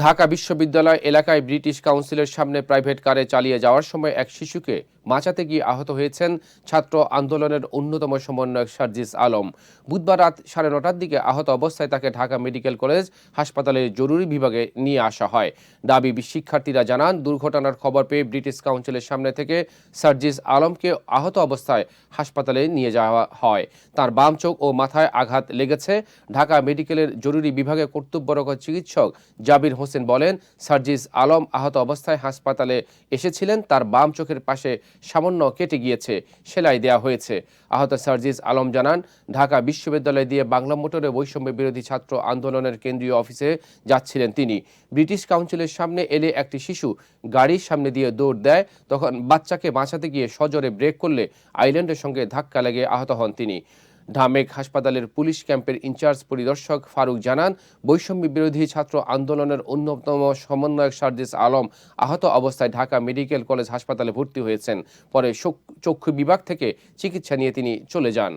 ঢাকা বিশ্ববিদ্যালয় এলাকায় ব্রিটিশ কাউন্সিলের সামনে প্রাইভেট কারে চালিয়ে যাওয়ার সময় এক শিশুকে বাঁচাতে গিয়ে আহত হয়েছেন ছাত্র আন্দোলনের অন্যতম সমন্বয়ক সার্জিস আলম। বুধবার রাত 9:30টার দিকে আহত অবস্থায় তাকে ঢাকা মেডিকেল কলেজ হাসপাতালের জরুরি বিভাগে নিয়ে আসা হয়। দাবি শিক্ষার্থীরা জানান, দুর্ঘটনার খবর পেয়ে ব্রিটিশ কাউন্সিলের সামনে থেকে সার্জিস আলমকে আহত অবস্থায় হাসপাতালে নিয়ে যাওয়া হয়। তার বাম চোখ ও মাথায় আঘাত লেগেছে। ঢাকা মেডিকেলের জরুরি বিভাগে কর্তব্যরত চিকিৎসক জাবির হোসেন বলেন, সার্জিস আলম আহত অবস্থায় হাসপাতালে এসেছিলেন। তার বাম চোখের পাশে সামান্য কেটে গিয়েছে, সেলাই দেওয়া হয়েছে। আহত সার্জিস আলম জানান, ঢাকা বিশ্ববিদ্যালয় দিয়ে বাংলা মোটরে বৈষম্য বিরোধী ছাত্র আন্দোলনের কেন্দ্রীয় অফিসে যাচ্ছিলেন তিনি। ব্রিটিশ কাউন্সিলের সামনে এলে একটি শিশু গাড়ির সামনে দিয়ে দৌড় দেয়। তখন বাচ্চাকে বাঁচাতে গিয়ে সজোরে ব্রেক করলে আইল্যান্ডের সঙ্গে ধাক্কা লেগে আহত হন তিনি। ঢামেক হাসপাতালের পুলিশ ক্যাম্পের ইনচার্জ পরিদর্শক ফারুক জানান, বৈষম্য বিরোধী ছাত্র আন্দোলনের অন্যতম সমন্বয়ক সার্জিস আলম আহত অবস্থায় ঢাকা মেডিকেল কলেজ হাসপাতালে ভর্তি হয়েছেন। পরে চক্ষু বিভাগ থেকে চিকিৎসা নিয়ে তিনি চলে যান।